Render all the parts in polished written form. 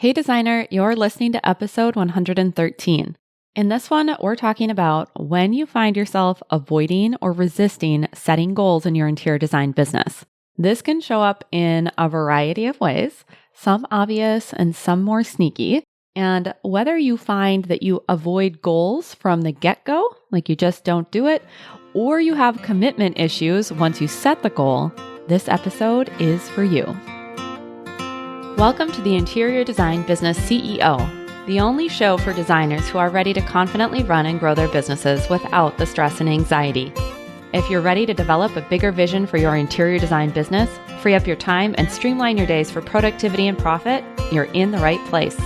Hey designer, you're listening to episode 113. In this one, we're talking about when you find yourself avoiding or resisting setting goals in your interior design business. This can show up in a variety of ways, some obvious and some more sneaky. And whether you find that you avoid goals from the get-go, like you just don't do it, or you have commitment issues once you set the goal, this episode is for you. Welcome to the Interior Design Business CEO, the only show for designers who are ready to confidently run and grow their businesses without the stress and anxiety. If you're ready to develop a bigger vision for your interior design business, free up your time, and streamline your days for productivity and profit, you're in the right place.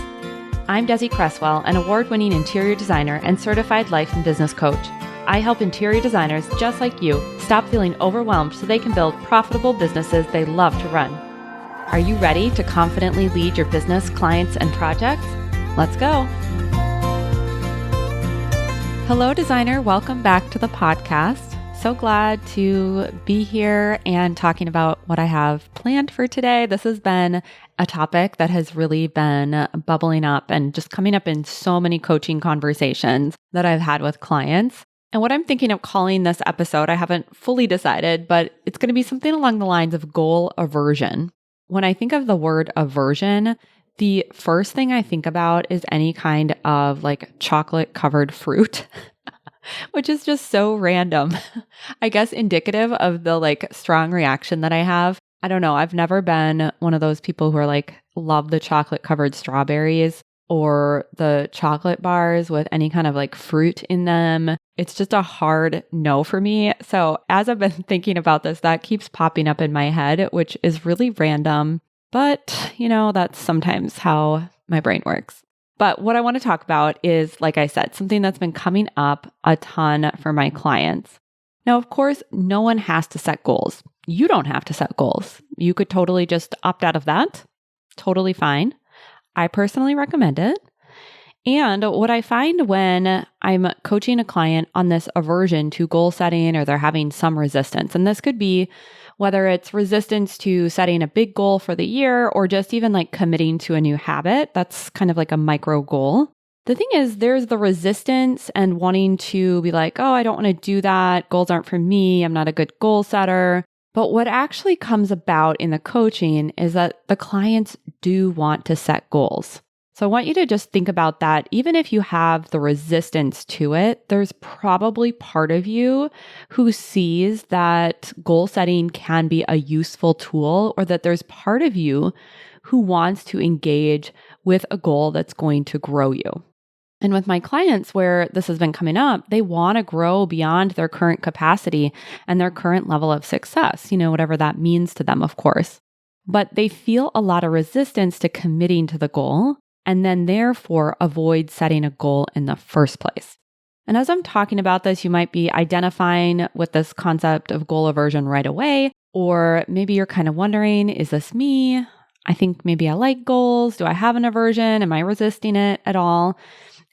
I'm Desi Cresswell, an award-winning interior designer and certified life and business coach. I help interior designers just like you stop feeling overwhelmed so they can build profitable businesses they love to run. Are you ready to confidently lead your business, clients, and projects? Let's go. Hello, designer. Welcome back to the podcast. So glad to be here and talking about what I have planned for today. This has been a topic that has really been bubbling up and just coming up in so many coaching conversations that I've had with clients. And what I'm thinking of calling this episode, I haven't fully decided, but it's going to be something along the lines of goal aversion. When I think of the word aversion, the first thing I think about is any kind of like chocolate covered fruit, which is just so random. I guess indicative of the like strong reaction that I have. I don't know. I've never been one of those people who are like, love the chocolate covered strawberries or the chocolate bars with any kind of like fruit in them. It's just a hard no for me. So as I've been thinking about this, that keeps popping up in my head, which is really random. But, that's sometimes how my brain works. But what I want to talk about is, like I said, something that's been coming up a ton for my clients. Now, of course, no one has to set goals. You don't have to set goals. You could totally just opt out of that. Totally fine. I personally recommend it. And what I find when I'm coaching a client on this aversion to goal setting or they're having some resistance, and this could be whether it's resistance to setting a big goal for the year or just even like committing to a new habit, that's kind of like a micro goal. The thing is, there's the resistance and wanting to be like, oh, I don't want to do that. Goals aren't for me. I'm not a good goal setter. But what actually comes about in the coaching is that the clients do want to set goals. So I want you to just think about that. Even if you have the resistance to it, there's probably part of you who sees that goal setting can be a useful tool, or that there's part of you who wants to engage with a goal that's going to grow you. And with my clients where this has been coming up, they want to grow beyond their current capacity and their current level of success, whatever that means to them, of course. But they feel a lot of resistance to committing to the goal and then therefore avoid setting a goal in the first place. And as I'm talking about this, you might be identifying with this concept of goal aversion right away, or maybe you're kind of wondering, is this me? I think maybe I like goals. Do I have an aversion? Am I resisting it at all?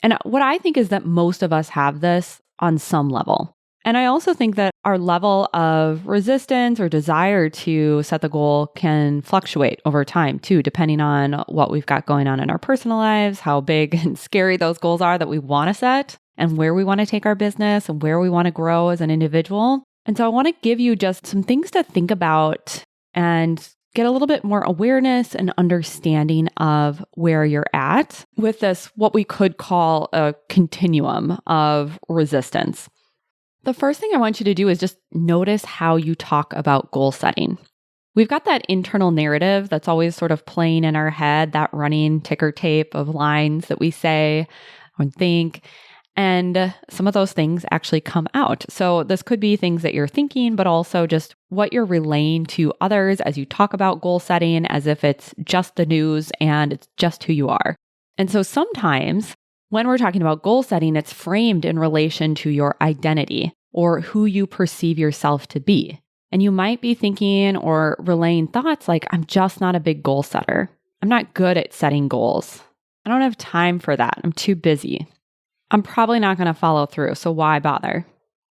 And what I think is that most of us have this on some level. And I also think that our level of resistance or desire to set the goal can fluctuate over time too, depending on what we've got going on in our personal lives, how big and scary those goals are that we want to set, and where we want to take our business and where we want to grow as an individual. And so I want to give you just some things to think about and get a little bit more awareness and understanding of where you're at with this, what we could call a continuum of resistance. The first thing I want you to do is just notice how you talk about goal setting. We've got that internal narrative that's always sort of playing in our head, that running ticker tape of lines that we say or think. And some of those things actually come out. So this could be things that you're thinking, but also just what you're relaying to others as you talk about goal setting as if it's just the news and it's just who you are. And so sometimes when we're talking about goal setting, it's framed in relation to your identity or who you perceive yourself to be. And you might be thinking or relaying thoughts like, I'm just not a big goal setter. I'm not good at setting goals. I don't have time for that. I'm too busy. I'm probably not going to follow through, so why bother?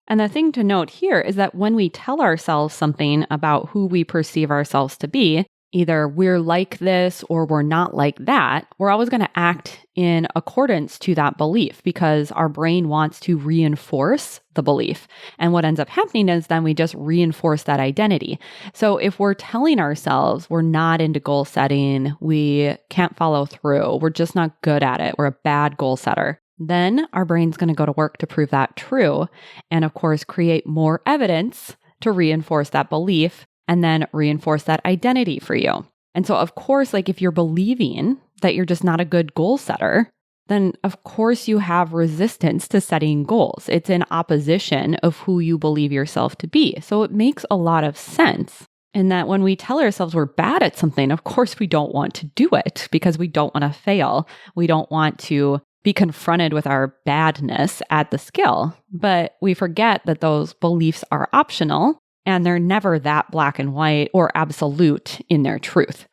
And the thing to note here is that when we tell ourselves something about who we perceive ourselves to be, either we're like this or we're not like that, we're always going to act in accordance to that belief because our brain wants to reinforce the belief. And what ends up happening is then we just reinforce that identity. So if we're telling ourselves we're not into goal setting, we can't follow through, we're just not good at it, we're a bad goal setter, then our brain's going to go to work to prove that true. And of course, create more evidence to reinforce that belief and then reinforce that identity for you. And so, of course, like if you're believing that you're just not a good goal setter, then of course you have resistance to setting goals. It's in opposition of who you believe yourself to be. So it makes a lot of sense in that when we tell ourselves we're bad at something, of course we don't want to do it because we don't want to fail. We don't want to be confronted with our badness at the skill. But we forget that those beliefs are optional. And they're never that black and white or absolute in their truth.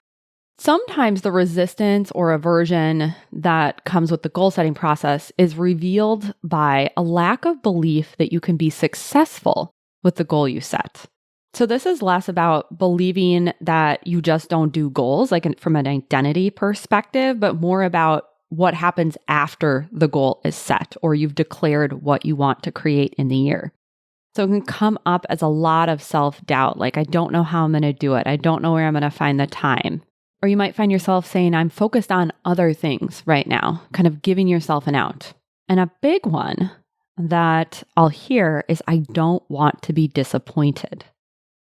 Sometimes the resistance or aversion that comes with the goal setting process is revealed by a lack of belief that you can be successful with the goal you set. So this is less about believing that you just don't do goals, like from an identity perspective, but more about what happens after the goal is set or you've declared what you want to create in the year. So it can come up as a lot of self-doubt, like, I don't know how I'm going to do it. I don't know where I'm going to find the time. Or you might find yourself saying, I'm focused on other things right now, kind of giving yourself an out. And a big one that I'll hear is, I don't want to be disappointed.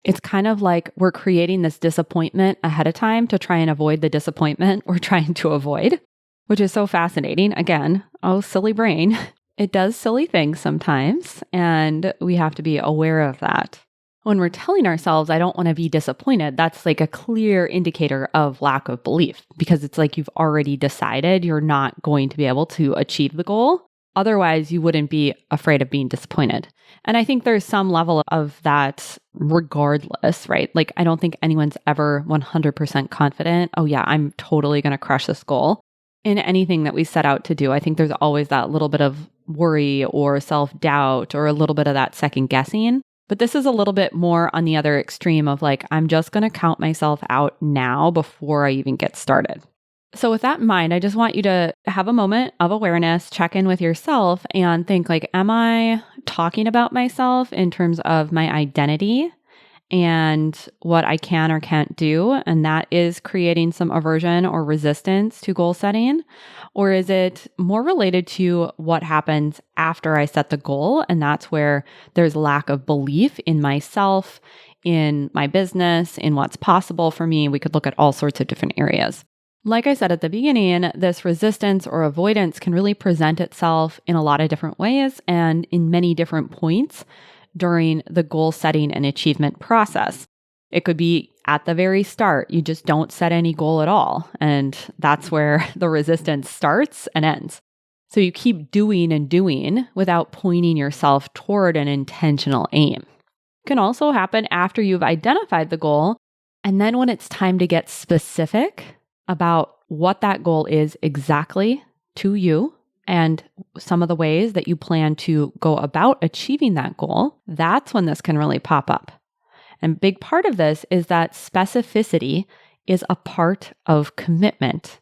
It's kind of like we're creating this disappointment ahead of time to try and avoid the disappointment we're trying to avoid, which is so fascinating. Again, oh, silly brain. It does silly things sometimes, and we have to be aware of that. When we're telling ourselves, I don't want to be disappointed, that's like a clear indicator of lack of belief because it's like you've already decided you're not going to be able to achieve the goal. Otherwise, you wouldn't be afraid of being disappointed. And I think there's some level of that regardless, right? Like, I don't think anyone's ever 100% confident, oh yeah, I'm totally going to crush this goal. In anything that we set out to do, I think there's always that little bit of worry or self-doubt or a little bit of that second guessing. But this is a little bit more on the other extreme of like, I'm just going to count myself out now before I even get started. So with that in mind, I just want you to have a moment of awareness, check in with yourself and think like, am I talking about myself in terms of my identity and what I can or can't do? And that is creating some aversion or resistance to goal setting? Or is it more related to what happens after I set the goal? And that's where there's lack of belief in myself, in my business, in what's possible for me. We could look at all sorts of different areas. Like I said at the beginning, this resistance or avoidance can really present itself in a lot of different ways and in many different points during the goal setting and achievement process. It could be at the very start, you just don't set any goal at all. And that's where the resistance starts and ends. So you keep doing and doing without pointing yourself toward an intentional aim. It can also happen after you've identified the goal. And then when it's time to get specific about what that goal is exactly to you, and some of the ways that you plan to go about achieving that goal, that's when this can really pop up. And a big part of this is that specificity is a part of commitment.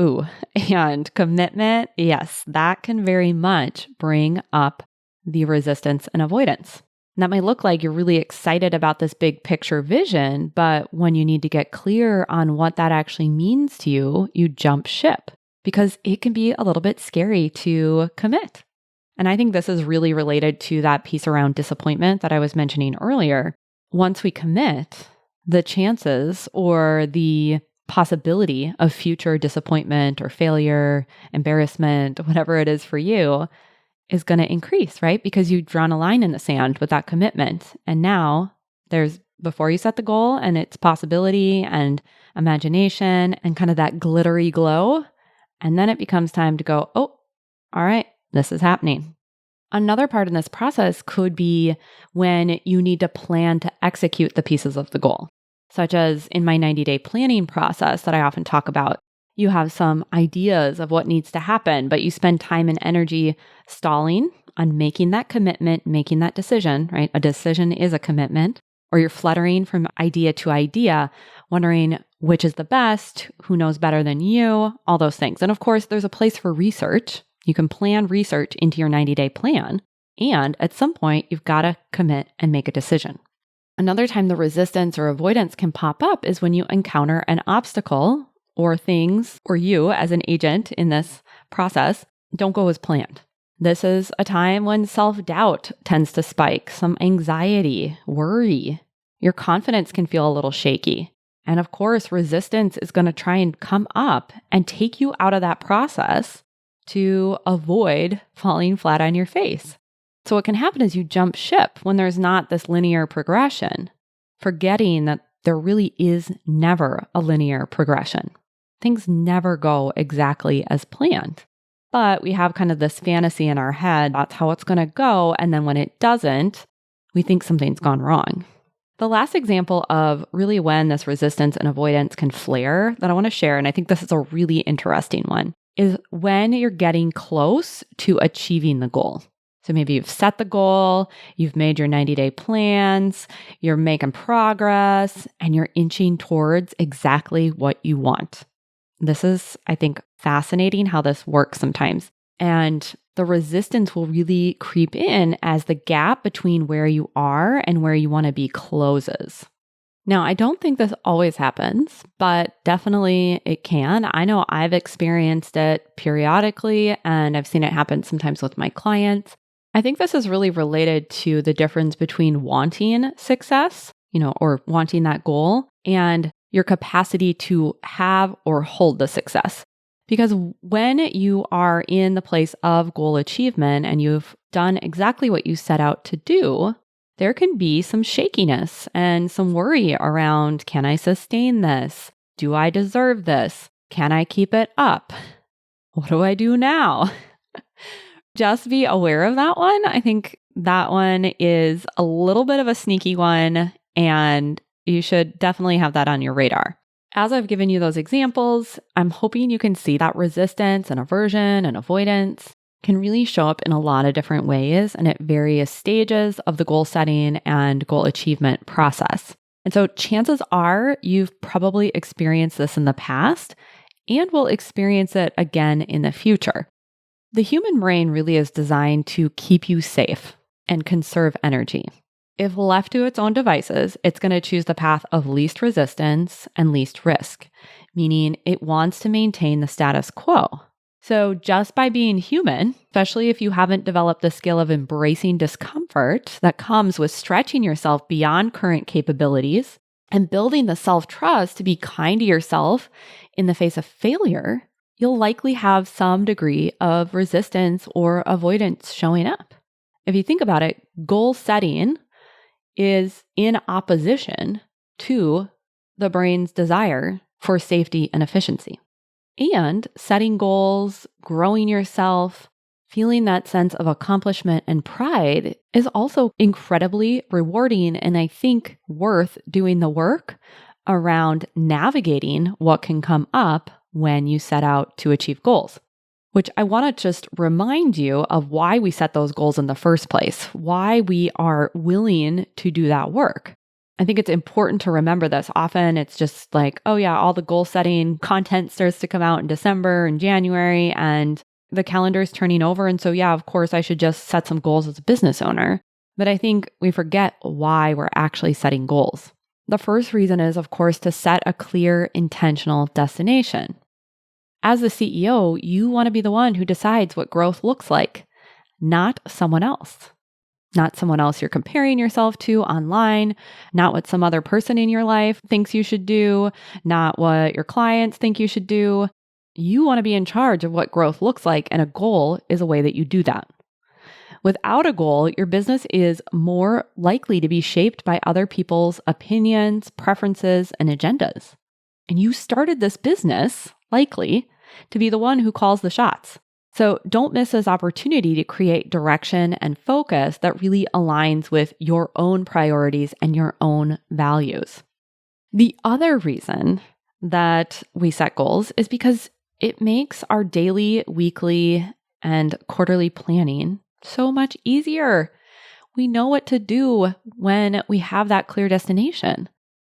Ooh, and commitment, yes, that can very much bring up the resistance and avoidance. And that might look like you're really excited about this big picture vision, but when you need to get clear on what that actually means to you, you jump ship because it can be a little bit scary to commit. And I think this is really related to that piece around disappointment that I was mentioning earlier. Once we commit, the chances or the possibility of future disappointment or failure, embarrassment, whatever it is for you, is going to increase, right? Because you've drawn a line in the sand with that commitment. And now there's, before you set the goal and its possibility and imagination and kind of that glittery glow. And then it becomes time to go, oh, all right, this is happening. Another part in this process could be when you need to plan to execute the pieces of the goal, such as in my 90-day planning process that I often talk about. You have some ideas of what needs to happen, but you spend time and energy stalling on making that commitment, making that decision, right? A decision is a commitment. or you're fluttering from idea to idea, wondering which is the best, who knows better than you, all those things. And of course, there's a place for research. You can plan research into your 90-day plan. And at some point, you've got to commit and make a decision. Another time the resistance or avoidance can pop up is when you encounter an obstacle or things, or you as an agent in this process, don't go as planned. This is a time when self-doubt tends to spike, some anxiety, worry. Your confidence can feel a little shaky. And of course, resistance is going to try and come up and take you out of that process to avoid falling flat on your face. So what can happen is you jump ship when there's not this linear progression, forgetting that there really is never a linear progression. Things never go exactly as planned. But we have kind of this fantasy in our head, that's how it's going to go. And then when it doesn't, we think something's gone wrong. The last example of really when this resistance and avoidance can flare that I want to share, and I think this is a really interesting one, is when you're getting close to achieving the goal. So maybe you've set the goal, you've made your 90-day plans, you're making progress, and you're inching towards exactly what you want. This is, I think, fascinating how this works sometimes. And the resistance will really creep in as the gap between where you are and where you want to be closes. Now, I don't think this always happens, but definitely it can. I know I've experienced it periodically, and I've seen it happen sometimes with my clients. I think this is really related to the difference between wanting success, or wanting that goal, and your capacity to have or hold the success. Because when you are in the place of goal achievement and you've done exactly what you set out to do, there can be some shakiness and some worry around, can I sustain this? Do I deserve this? Can I keep it up? What do I do now? Just be aware of that one. I think that one is a little bit of a sneaky one, and you should definitely have that on your radar. As I've given you those examples, I'm hoping you can see that resistance and aversion and avoidance can really show up in a lot of different ways and at various stages of the goal setting and goal achievement process. And so chances are you've probably experienced this in the past and will experience it again in the future. The human brain really is designed to keep you safe and conserve energy. If left to its own devices, it's going to choose the path of least resistance and least risk, meaning it wants to maintain the status quo. So just by being human, especially if you haven't developed the skill of embracing discomfort that comes with stretching yourself beyond current capabilities and building the self-trust to be kind to yourself in the face of failure, you'll likely have some degree of resistance or avoidance showing up. If you think about it, goal setting is in opposition to the brain's desire for safety and efficiency. And setting goals, growing yourself, feeling that sense of accomplishment and pride is also incredibly rewarding and I think worth doing the work around navigating what can come up when you set out to achieve goals. Which I want to just remind you of why we set those goals in the first place, why we are willing to do that work. I think it's important to remember this. Often it's just like, oh yeah, all the goal setting content starts to come out in December and January and the calendar is turning over. And so yeah, of course I should just set some goals as a business owner. But I think we forget why we're actually setting goals. The first reason is, of course, to set a clear, intentional destination. As the CEO, you want to be the one who decides what growth looks like, not someone else. Not someone else you're comparing yourself to online, not what some other person in your life thinks you should do, not what your clients think you should do. You want to be in charge of what growth looks like, and a goal is a way that you do that. Without a goal, your business is more likely to be shaped by other people's opinions, preferences, and agendas. And you started this business, likely, to be the one who calls the shots. So don't miss this opportunity to create direction and focus that really aligns with your own priorities and your own values. The other reason that we set goals is because it makes our daily, weekly, and quarterly planning so much easier. We know what to do when we have that clear destination.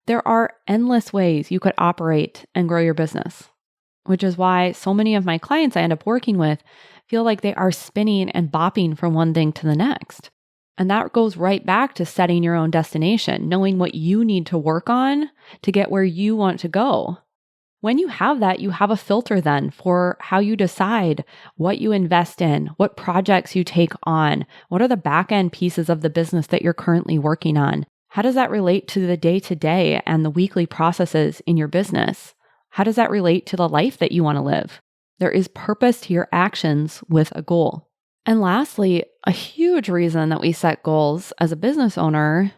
There are endless ways you could operate and grow your business, which is why so many of my clients I end up working with feel like they are spinning and bopping from one thing to the next. And that goes right back to setting your own destination, knowing what you need to work on to get where you want to go. When you have that, you have a filter then for how you decide what you invest in, what projects you take on, what are the back end pieces of the business that you're currently working on. How does that relate to the day-to-day and the weekly processes in your business? How does that relate to the life that you want to live? There is purpose to your actions with a goal. And lastly, a huge reason that we set goals as a business owner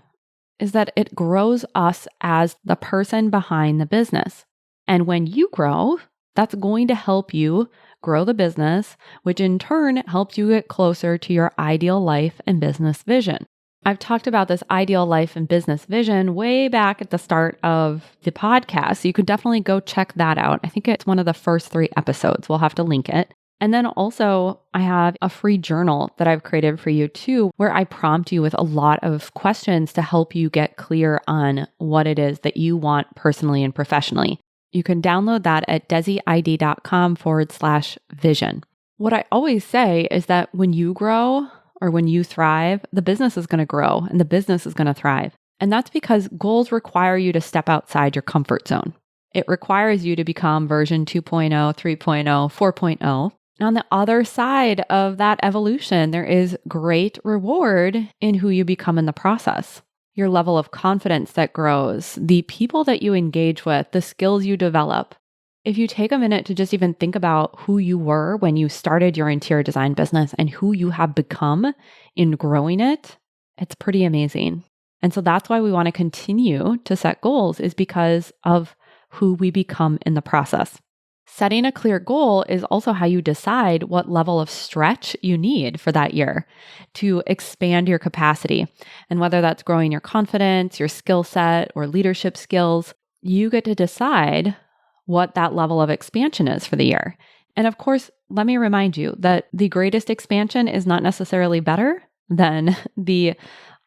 is that it grows us as the person behind the business. And when you grow, that's going to help you grow the business, which in turn helps you get closer to your ideal life and business vision. I've talked about this ideal life and business vision way back at the start of the podcast. So you could definitely go check that out. I think it's one of the first 3 episodes. We'll have to link it. And then also I have a free journal that I've created for you too, where I prompt you with a lot of questions to help you get clear on what it is that you want personally and professionally. You can download that at desiid.com/vision. What I always say is that when you grow or when you thrive, the business is going to grow and the business is going to thrive. And that's because goals require you to step outside your comfort zone. It requires you to become version 2.0, 3.0, 4.0. And on the other side of that evolution, there is great reward in who you become in the process. Your level of confidence that grows, the people that you engage with, the skills you develop. If you take a minute to just even think about who you were when you started your interior design business and who you have become in growing it, it's pretty amazing. And so that's why we want to continue to set goals, is because of who we become in the process. Setting a clear goal is also how you decide what level of stretch you need for that year to expand your capacity. And whether that's growing your confidence, your skill set, or leadership skills, you get to decide what that level of expansion is for the year. And of course, let me remind you that the greatest expansion is not necessarily better than the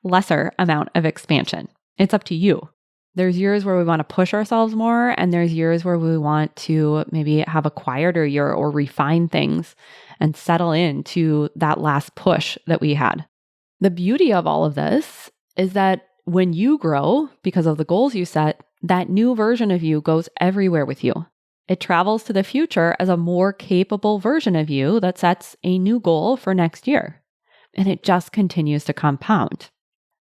lesser amount of expansion. It's up to you. There's years where we want to push ourselves more, and there's years where we want to maybe have a quieter year or refine things and settle into that last push that we had. The beauty of all of this is that when you grow, because of the goals you set, that new version of you goes everywhere with you. It travels to the future as a more capable version of you that sets a new goal for next year. And it just continues to compound.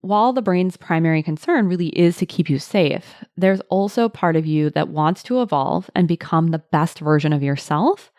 While the brain's primary concern really is to keep you safe, there's also part of you that wants to evolve and become the best version of yourself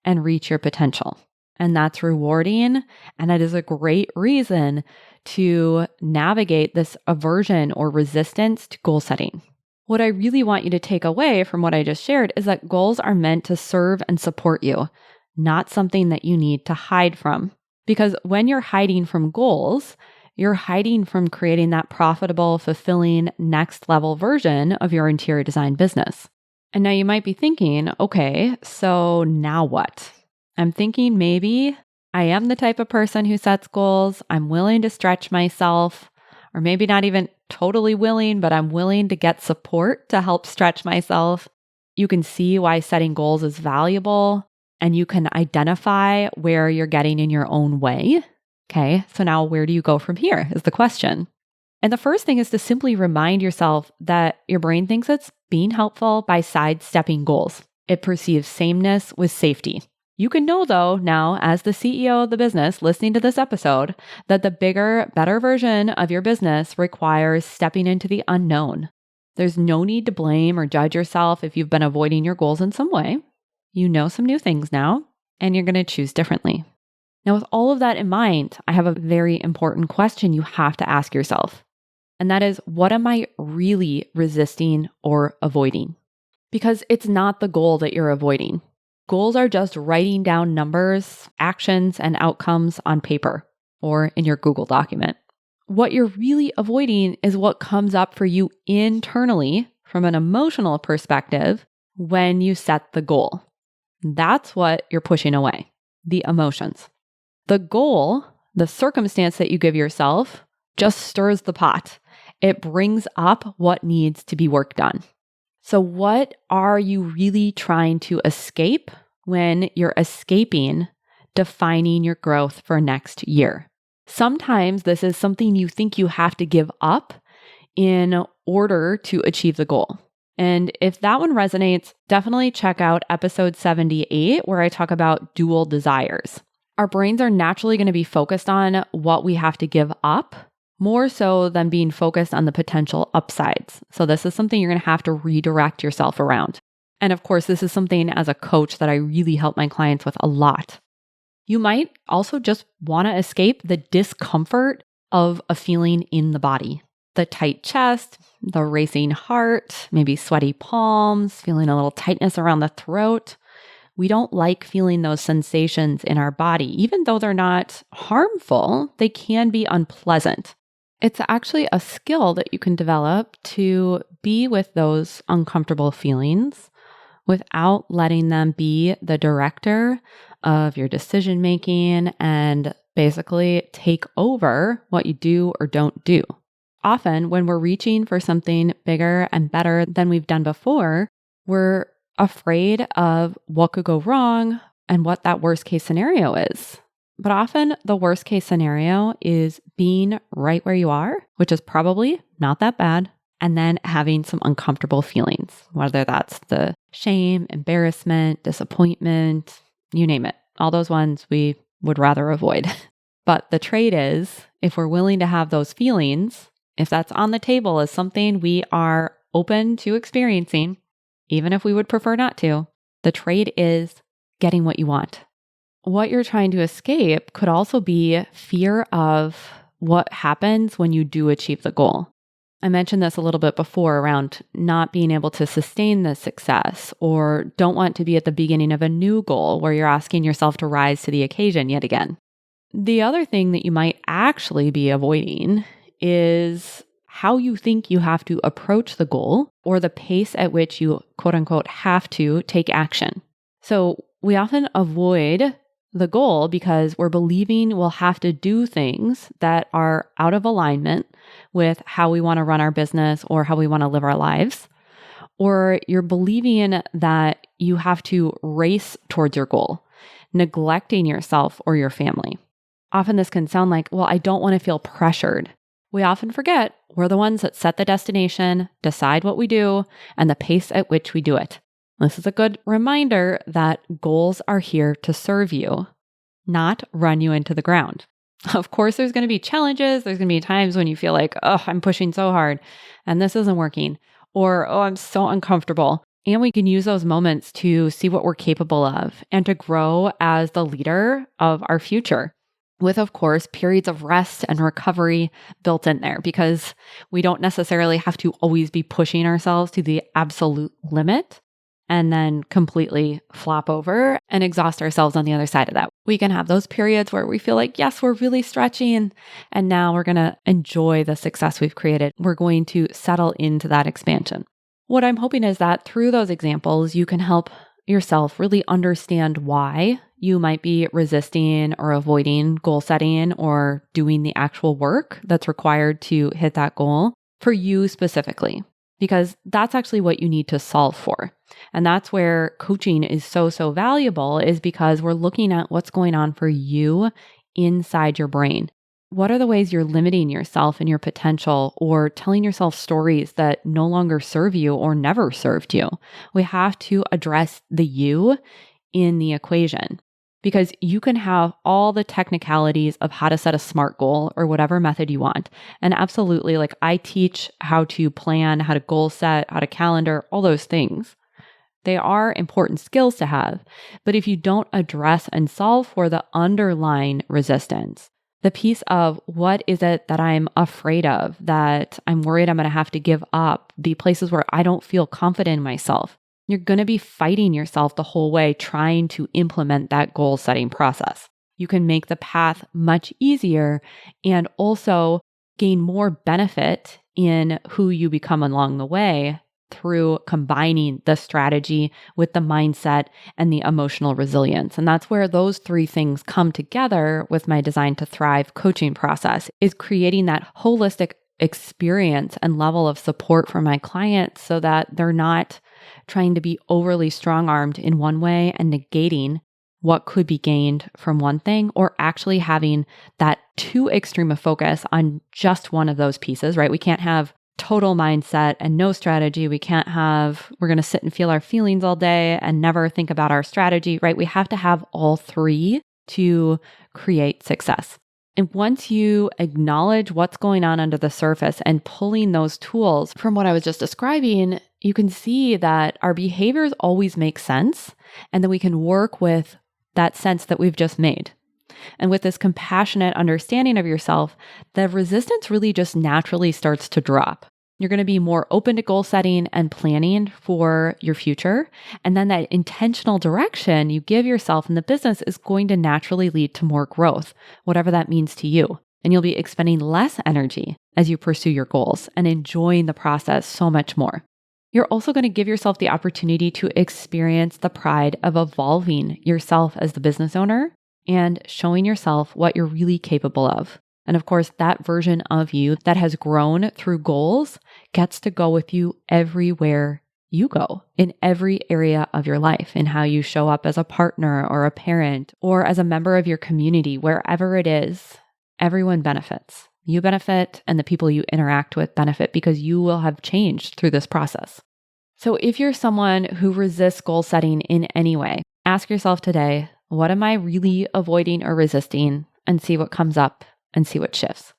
and reach your potential. And that's rewarding. And that is a great reason to navigate this aversion or resistance to goal setting. What I really want you to take away from what I just shared is that goals are meant to serve and support you, not something that you need to hide from. Because when you're hiding from goals, you're hiding from creating that profitable, fulfilling, next level version of your interior design business. And now you might be thinking, okay, so now what? I'm thinking maybe I am the type of person who sets goals. I'm willing to stretch myself, or maybe not even totally willing, but I'm willing to get support to help stretch myself. You can see why setting goals is valuable, and you can identify where you're getting in your own way. Okay, so now where do you go from here is the question. And the first thing is to simply remind yourself that your brain thinks it's being helpful by sidestepping goals. It perceives sameness with safety. You can know though now, as the CEO of the business listening to this episode, that the bigger, better version of your business requires stepping into the unknown. There's no need to blame or judge yourself if you've been avoiding your goals in some way. You know some new things now, and you're going to choose differently. Now, with all of that in mind, I have a very important question you have to ask yourself. And that is, what am I really resisting or avoiding? Because it's not the goal that you're avoiding. Goals are just writing down numbers, actions, and outcomes on paper or in your Google document. What you're really avoiding is what comes up for you internally from an emotional perspective when you set the goal. That's what you're pushing away, the emotions. The goal, the circumstance that you give yourself, just stirs the pot. It brings up what needs to be worked on. So what are you really trying to escape when you're escaping defining your growth for next year? Sometimes this is something you think you have to give up in order to achieve the goal. And if that one resonates, definitely check out episode 78, where I talk about dual desires. Our brains are naturally going to be focused on what we have to give up, more so than being focused on the potential upsides. So this is something you're going to have to redirect yourself around. And of course, this is something as a coach that I really help my clients with a lot. You might also just want to escape the discomfort of a feeling in the body. The tight chest, the racing heart, maybe sweaty palms, feeling a little tightness around the throat. We don't like feeling those sensations in our body. Even though they're not harmful, they can be unpleasant. It's actually a skill that you can develop to be with those uncomfortable feelings without letting them be the director of your decision making and basically take over what you do or don't do. Often, when we're reaching for something bigger and better than we've done before, we're afraid of what could go wrong and what that worst case scenario is. But often the worst case scenario is being right where you are, which is probably not that bad, and then having some uncomfortable feelings, whether that's the shame, embarrassment, disappointment, you name it. All those ones we would rather avoid. But the trade is, if we're willing to have those feelings, if that's on the table as something we are open to experiencing, even if we would prefer not to, the trade is getting what you want. What you're trying to escape could also be fear of what happens when you do achieve the goal. I mentioned this a little bit before around not being able to sustain the success or don't want to be at the beginning of a new goal where you're asking yourself to rise to the occasion yet again. The other thing that you might actually be avoiding is how you think you have to approach the goal or the pace at which you quote unquote have to take action. So we often avoid the goal because we're believing we'll have to do things that are out of alignment with how we want to run our business or how we want to live our lives. Or you're believing that you have to race towards your goal, neglecting yourself or your family. Often this can sound like, well, I don't want to feel pressured. We often forget we're the ones that set the destination, decide what we do, and the pace at which we do it. This is a good reminder that goals are here to serve you, not run you into the ground. Of course, there's going to be challenges. There's going to be times when you feel like, oh, I'm pushing so hard and this isn't working, or, oh, I'm so uncomfortable. And we can use those moments to see what we're capable of and to grow as the leader of our future. With, of course, periods of rest and recovery built in there because we don't necessarily have to always be pushing ourselves to the absolute limit and then completely flop over and exhaust ourselves on the other side of that. We can have those periods where we feel like, yes, we're really stretching and now we're going to enjoy the success we've created. We're going to settle into that expansion. What I'm hoping is that through those examples, you can help yourself really understand why you might be resisting or avoiding goal setting or doing the actual work that's required to hit that goal for you specifically, because that's actually what you need to solve for. And that's where coaching is so valuable, is because we're looking at what's going on for you inside your brain. What are the ways you're limiting yourself and your potential or telling yourself stories that no longer serve you or never served you? We have to address the you in the equation, because you can have all the technicalities of how to set a SMART goal or whatever method you want. And absolutely, like I teach how to plan, how to goal set, how to calendar, all those things. They are important skills to have. But if you don't address and solve for the underlying resistance, the piece of what is it that I'm afraid of, that I'm worried I'm going to have to give up, the places where I don't feel confident in myself, you're going to be fighting yourself the whole way trying to implement that goal setting process. You can make the path much easier and also gain more benefit in who you become along the way through combining the strategy with the mindset and the emotional resilience. And that's where those three things come together with my Design to Thrive coaching process, is creating that holistic experience and level of support for my clients so that they're not trying to be overly strong-armed in one way and negating what could be gained from one thing, or actually having that too extreme a focus on just one of those pieces, right? We can't have total mindset and no strategy. We can't have, we're going to sit and feel our feelings all day and never think about our strategy, right? We have to have all three to create success. And once you acknowledge what's going on under the surface and pulling those tools from what I was just describing, you can see that our behaviors always make sense, and then we can work with that sense that we've just made. And with this compassionate understanding of yourself, the resistance really just naturally starts to drop. You're going to be more open to goal setting and planning for your future. And then that intentional direction you give yourself in the business is going to naturally lead to more growth, whatever that means to you. And you'll be expending less energy as you pursue your goals and enjoying the process so much more. You're also going to give yourself the opportunity to experience the pride of evolving yourself as the business owner and showing yourself what you're really capable of. And of course, that version of you that has grown through goals gets to go with you everywhere you go, in every area of your life, in how you show up as a partner or a parent or as a member of your community, wherever it is. Everyone benefits. You benefit, and the people you interact with benefit, because you will have changed through this process. So if you're someone who resists goal setting in any way, ask yourself today, what am I really avoiding or resisting? And see what comes up and see what shifts.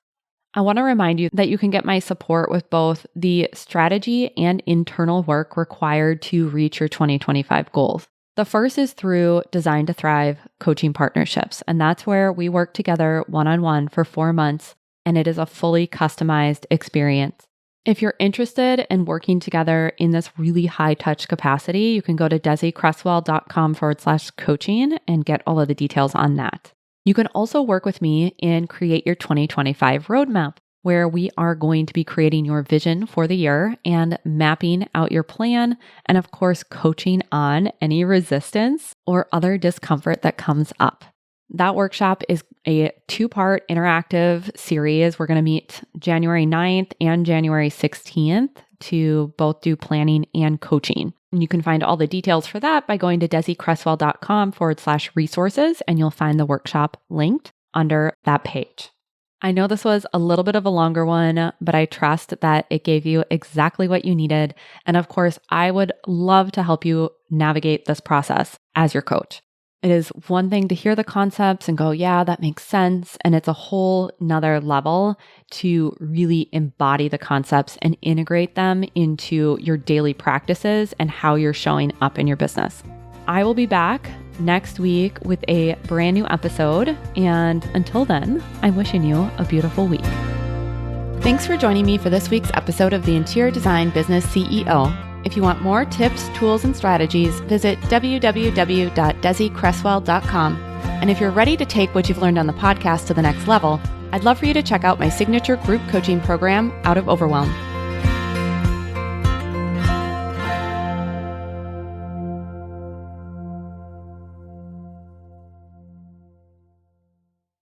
I want to remind you that you can get my support with both the strategy and internal work required to reach your 2025 goals. The first is through Design to Thrive coaching partnerships, and that's where we work together one-on-one for 4 months, and it is a fully customized experience. If you're interested in working together in this really high touch capacity, you can go to desiCresswell.com/coaching and get all of the details on that. You can also work with me and create your 2025 roadmap, where we are going to be creating your vision for the year and mapping out your plan, and of course, coaching on any resistance or other discomfort that comes up. That workshop is a 2-part interactive series. We're going to meet January 9th and January 16th to both do planning and coaching. And you can find all the details for that by going to DesiCresswell.com/resources, and you'll find the workshop linked under that page. I know this was a little bit of a longer one, but I trust that it gave you exactly what you needed. And of course, I would love to help you navigate this process as your coach. It is one thing to hear the concepts and go, yeah, that makes sense. And it's a whole nother level to really embody the concepts and integrate them into your daily practices and how you're showing up in your business. I will be back next week with a brand new episode. And until then, I'm wishing you a beautiful week. Thanks for joining me for this week's episode of the Interior Design Business CEO. If you want more tips, tools, and strategies, visit www.desicresswell.com. And if you're ready to take what you've learned on the podcast to the next level, I'd love for you to check out my signature group coaching program, Out of Overwhelm.